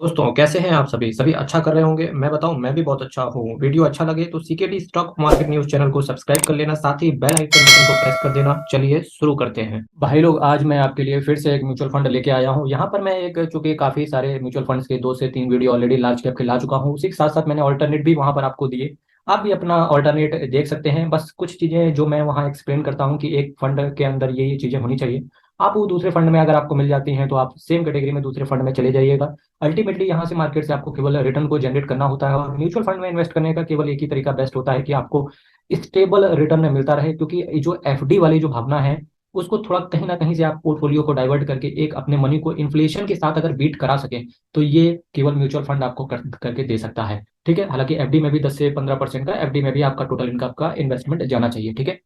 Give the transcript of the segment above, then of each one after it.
दोस्तों कैसे हैं आप सभी सभी अच्छा कर रहे होंगे। मैं बताऊं, मैं भी बहुत अच्छा हूँ। वीडियो अच्छा लगे तो CKD stock market news channel को सब्सक्राइब कर लेना, साथ ही बेल आइकन बटन को प्रेस कर देना। चलिए शुरू करते हैं भाई लोग। आज मैं आपके लिए फिर से एक म्यूचुअल फंड लेके आया हूँ। यहाँ पर मैं एक चूंकि काफी सारे म्यूचुअल फंड्स के 2 से 3 वीडियो ऑलरेडी लार्ज कैप के ला चुका हूँ, उसी के साथ साथ मैंने ऑल्टरनेट भी वहां पर आपको दिए। आप भी अपना ऑल्टरनेट देख सकते हैं। बस कुछ चीजें जो मैं वहाँ एक्सप्लेन करता हूँ कि एक फंड के अंदर ये चीजें होनी चाहिए। आप वो दूसरे फंड में अगर आपको मिल जाती हैं तो आप सेम कैटेगरी में दूसरे फंड में चले जाइएगा। अल्टीमेटली यहाँ से मार्केट से आपको केवल रिटर्न को जनरेट करना होता है, और म्यूचुअल फंड में इन्वेस्ट करने का केवल एक ही तरीका बेस्ट होता है कि आपको स्टेबल रिटर्न मिलता रहे। क्योंकि ये जो एफडी वाली जो भावना है, उसको थोड़ा कहीं ना कहीं से आप पोर्टफोलियो को डाइवर्ट करके एक अपने मनी को इन्फ्लेशन के साथ अगर बीट करा सके, तो ये केवल म्यूचुअल फंड आपको करके दे सकता है। ठीक है, हालांकि एफडी में भी 10 से 15% का एफडी में भी आपका टोटल इनकम का इन्वेस्टमेंट जाना चाहिए। ठीक है,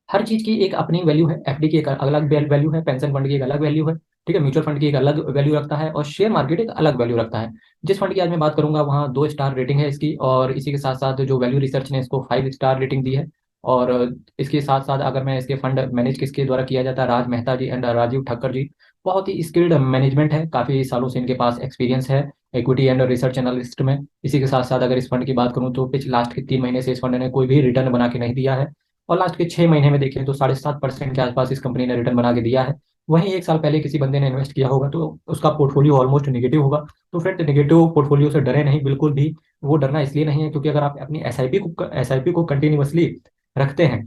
हर चीज की एक अपनी वैल्यू है। एफडी की एक अलग वैल्यू है, पेंशन फंड की एक अलग वैल्यू है। ठीक है, म्यूचुअल फंड की एक अलग वैल्यू रखता है, और शेयर मार्केट एक अलग वैल्यू रखता है। जिस फंड की आज मैं बात करूंगा वहाँ 2 स्टार रेटिंग है इसकी, और इसी के साथ साथ जो वैल्यू रिसर्च ने इसको 5 स्टार रेटिंग दी है। और इसके साथ साथ अगर मैं इसके फंड मैनेज किसके द्वारा किया जाता है, राज मेहता जी एंड राजीव ठक्कर जी। बहुत ही स्किल्ड मैनेजमेंट है, काफी सालों से इनके पास एक्सपीरियंस है इक्विटी एंड रिसर्च एनालिस्ट में। इसी के साथ साथ अगर इस फंड की बात करूं तो पिछले लास्ट के 3 महीने से इस फंड ने कोई भी रिटर्न बना के नहीं दिया है। और लास्ट के 6 महीने में देखें तो 7.5% के आसपास इस कंपनी ने रिटर्न बना के दिया है। वहीं एक साल पहले किसी बंदे ने इन्वेस्ट किया होगा तो उसका पोर्टफोलियो ऑलमोस्ट नेगेटिव होगा। तो फ्रेंड, नेगेटिव पोर्टफोलियो से डरे नहीं, बिल्कुल भी। वो डरना इसलिए नहीं है क्योंकि अगर आप अपनी एसआईपी को कंटिन्यूअसली रखते हैं,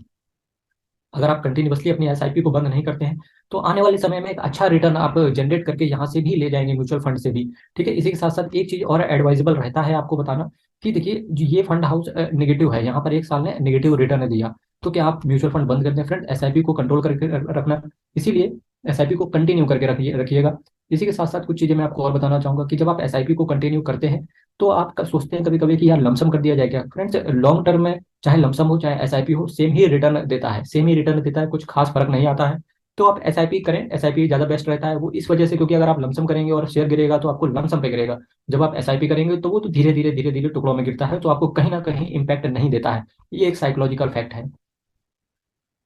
अगर आप कंटिन्यूअसली अपनी एसआईपी को बंद नहीं करते हैं, तो आने वाले समय में एक अच्छा रिटर्न आप जनरेट करके यहाँ से भी ले जाएंगे, म्यूचुअल फंड से भी। ठीक है, इसी के साथ साथ एक चीज और एडवाइजेबल रहता है आपको बताना कि देखिए, जो ये फंड हाउस नेगेटिव है, यहाँ पर एक साल ने नेगेटिव रिटर्न दिया, तो क्या आप म्यूचुअल फंड बंद कर दें? फ्रेंड, एसआईपी को कंट्रोल करके रखना। इसीलिए एसआईपी को कंटिन्यू करके रखिएगा। इसी के साथ साथ कुछ चीजें मैं आपको और बताना चाहूंगा कि जब आप एसआईपी को कंटिन्यू करते हैं, तो आप सोचते हैं कभी कभी कि यार लमसम कर दिया जाए क्या। फ्रेंड्स, लॉन्ग टर्म में चाहे लमसम हो चाहे एसआईपी हो, सेम ही रिटर्न देता है, सेम ही रिटर्न देता है, कुछ खास फर्क नहीं आता है। तो आप एसआईपी करें, एसआईपी ज्यादा बेस्ट रहता है। वो इस वजह से क्योंकि अगर आप लमसम करेंगे और शेयर गिरेगा तो आपको लमसम पे गिरेगा। जब आप एसआईपी करेंगे तो वो तो धीरे धीरे टुकड़ों में गिरता है, तो आपको कहीं ना कहीं इंपैक्ट नहीं देता है। ये एक साइकोलॉजिकल फैक्ट है।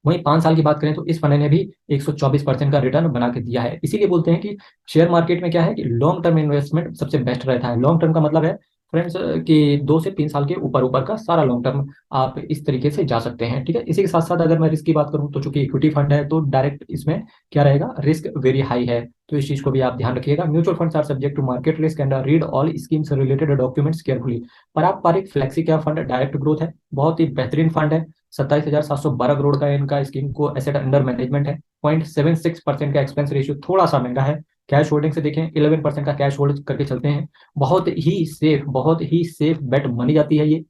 वहीं 5 साल की बात करें तो इस फंड ने भी 124% का रिटर्न बना के दिया है। इसीलिए बोलते हैं कि शेयर मार्केट में क्या है कि लॉन्ग टर्म इन्वेस्टमेंट सबसे बेस्ट रहता है। लॉन्ग टर्म का मतलब है फ्रेंड्स कि 2 से 3 साल के ऊपर ऊपर का सारा लॉन्ग टर्म आप इस तरीके से जा सकते हैं। ठीक है, इसी के साथ साथ अगर मैं रिस्क की बात करूं तो चूंकि इक्विटी फंड है तो डायरेक्ट इसमें क्या रहेगा, रिस्क वेरी हाई है। तो इस चीज को भी आप ध्यान रखिएगा। Mutual funds are subject to market risk and read all schemes related documents carefully. पारंपरिक flexi cap fund direct growth है, बहुत ही बेहतरीन फंड है। 27,712 करोड़ का इनका स्कीम को एसेट अंडर मैनेजमेंट है। 0.76% का एक्सपेंस रेशियो, थोड़ा सा महंगा है। कैश होल्डिंग से देखें, 11% का कैश होल्ड करके चलते हैं। बहुत ही सेफ बेट मानी जाती है ये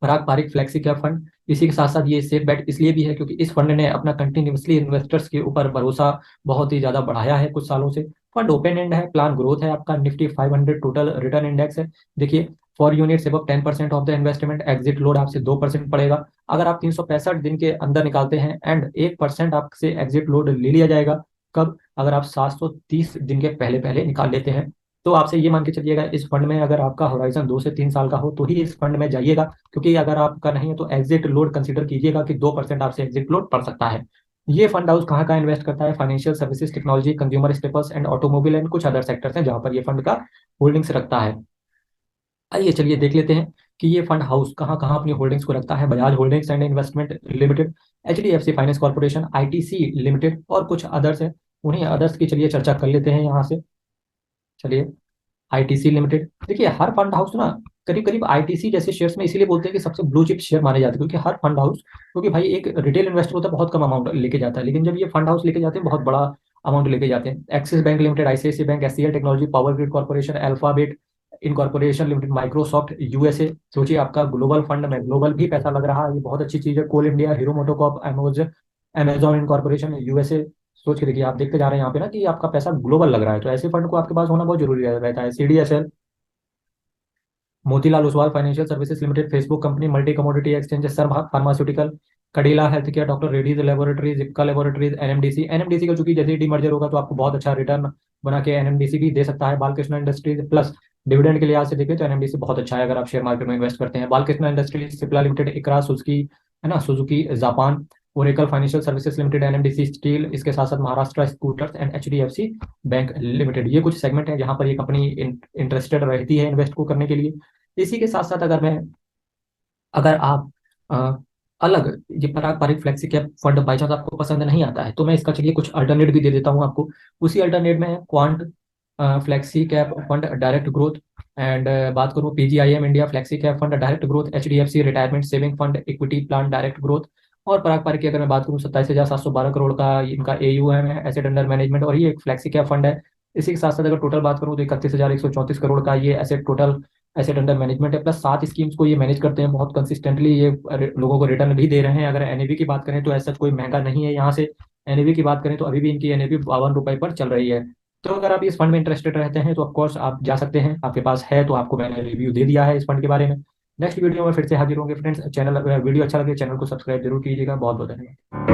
पारंपरिक फ्लेक्सी कैप फंड। इसी के साथ साथ ये सेफ बेट इसलिए भी है क्योंकि इस फंड ने अपना कंटिन्यूसली इन्वेस्टर्स के ऊपर भरोसा बहुत ही ज्यादा बढ़ाया है कुछ सालों से। फंड ओपन एंड है, प्लान ग्रोथ है, आपका निफ्टी 500 टोटल रिटर्न इंडेक्स है। देखिए, फॉर यूनिट्स अब 10% of the investment, exit load आपसे 2% पड़ेगा। अगर आप 365 दिन के अंदर निकालते हैं एंड 1% आपसे एग्जिट लोड ले लिया जाएगा। कब? अगर आप 730 दिन के पहले पहले निकाल लेते हैं। तो आपसे ये मान के चलिएगा, इस फंड में अगर आपका होराइजन 2 से 3 साल का हो तो ही इस फंड में जाइएगा। क्योंकि अगर आपका नहीं है तो एग्जिट लोड कंसीडर कीजिएगा कि 2% आपसे एग्जिट लोड पड़ सकता है। ये फंड हाउस कहाँ कहाँ इन्वेस्ट करता है? Financial services, technology, consumer staples and automobile and कुछ अदर सेक्टर्स हैं जहां पर ये फंड का होल्डिंग्स रखता है। आइए चलिए देख लेते हैं कि ये फंड हाउस कहाँ कहाँ अपनी होल्डिंग्स को रखता है। Bajaj holdings and investment limited, HDFC finance corporation, ITC limited और कुछ अदर्स हैं। उन्हीं अदर्स की चलिए चर्चा कर लेते हैं यहाँ से। चलिए, आईटीसी लिमिटेड देखिए, हर फंड हाउस ना करीब करीब आईटीसी जैसे शेयर्स में इसीलिए बोलते हैं कि सबसे ब्लू चिप शेयर माने जाते हैं, क्योंकि हर फंड हाउस, क्योंकि भाई एक रिटेल इन्वेस्टर होता है बहुत कम अमाउंट लेके जाता है, लेकिन जब ये फंड हाउस लेके जाते हैं बहुत बड़ा अमाउंट लेके जाते हैं। Axis Bank Limited, ICICI Bank, SCL technology, power grid corporation, Alphabet incorporation limited, Microsoft USA. सोचिए, आपका ग्लोबल फंड में ग्लोबल भी पैसा लग रहा है, ये बहुत अच्छी चीज है। Coal India, Hero MotoCorp, Amazon incorporation USA. सोच के देखिए, आप देखते जा रहे हैं यहाँ पे ना कि आपका पैसा ग्लोबल लग रहा है, तो ऐसे फंड को आपके पास होना बहुत जरूरी रहता है। CDSL, Motilal Oswal financial services limited, Facebook company, multi commodity exchange, Sun pharmaceutical, Cadila health care, doctor Reddy's laboratories, जिप्का लेबोरेटरीज, एनएमडीसी। एनएमडीसी का चूंकि जैसे ही डीमर्जर होगा तो आपको बहुत अच्छा रिटर्न बना के एनएमडीसी भी दे सकता है। बालकृष्ण इंडस्ट्रीज प्लस, डिविडेंड के लिहाज से देखें तो एनएमडीसी बहुत अच्छा है अगर आप शेयर मार्केट में इन्वेस्ट करते हैं। बालकृष्ण इंडस्ट्रीज, सिप्ला लिमिटेड, इकरा, सुजुकी, है ना, Suzuki Japan, Oracle financial services limited, NMDC steel, इसके साथ साथ Maharashtra scooters and HDFC bank limited. ये कुछ सेगमेंट है जहां पर ये कंपनी इंटरेस्टेड रहती है इन्वेस्ट को करने के लिए। इसी के साथ साथ अगर आप अ, अलग ये पारंपरिक flexi cap fund by chance आपको पसंद नहीं आता है, तो मैं इसका चलिए कुछ अल्टरनेट भी दे देता हूँ आपको। उसी अल्टरनेट में quant flexi cap fund direct growth, and बात करूँ PGIM India flexi cap fund direct growth, HDFC retirement saving fund equity plan direct growth. और पारंपरिक की अगर मैं बात करूँ 27,712 करोड़ का इनका एयूएम है, एसेट अंडर मैनेजमेंट, और ये एक फ्लेक्सी कैप फंड है। इसी के साथ साथ अगर टोटल बात करूँ तो 31,134 करोड़ का ये asset total asset under management है, प्लस 7 स्कीम्स को ये मैनेज करते हैं बहुत कंसिस्टेंटली। ये लोगों को रिटर्न भी दे रहे हैं। अगर एनएवी की बात करें तो ऐसा कोई महंगा नहीं है यहाँ से। एनएवी की बात करें तो अभी भी इनकी एनएवी 52 रुपए पर चल रही है। तो अगर आप इस फंड में इंटरेस्टेड रहते हैं तो ऑफकोर्स आप जा सकते हैं, आपके पास है तो आपको मैंने रिव्यू दे दिया है इस फंड के बारे में। नेक्स्ट वीडियो में फिर से हाजिर होंगे फ्रेंड्स। चैनल वीडियो अच्छा लगे चैनल को सब्सक्राइब जरूर कीजिएगा। बहुत बहुत धन्यवाद।